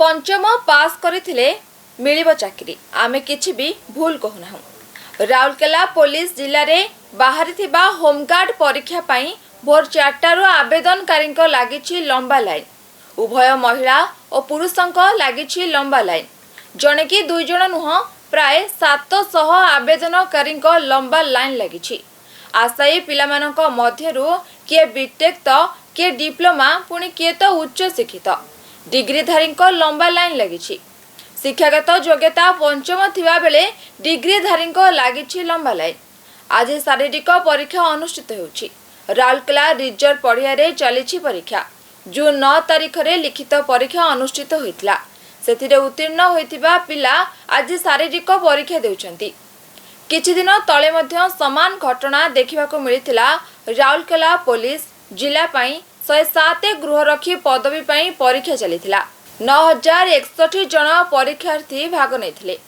पंचम पास करथिले मिलिबो चाकरी आमे किछि भी भूल कहूना। राउरकेला पुलिस जिले में बाहरी थिबा होमगार्ड परीक्षा पाई भोर 4टारू आवेदनकारी लगी लंबा लाइन। उभय महिला और पुरुषों लगी लंबा लाइन। जने कि 2 जण नुह प्राय 700 आवेदनकारी लंबा लाइन लगी। आशायी पिलामानक मध्यरु किए बीटेक तो किए डिप्लोमा पुणी किए तो उच्च शिक्षित डिग्रीधारी लंबा लाइन लगी। शिक्षागत योग्यता पंचम थिबा बेले डिग्रीधारी लगी लंबा लाइन। आज शारीरिक परीक्षा अनुष्ठित होउछि। राउरकेला रिजर्व पड़िया चली परीक्षा। जून 9 तारिख रे लिखित परीक्षा अनुष्ठित होइतिला। सेथिरे उत्तीर्ण होइतिबा पिला आज शारीरिक परीक्षा देउछंती। किछि दिन तले मध्य समान घटना देखिबाको मिलितिला। राउरकेला पुलिस जिला पाई 107 गृहरक्षी पदवी पाई परीक्षा चलिथिला। 9061 जन परीक्षार्थी भाग नेथिले।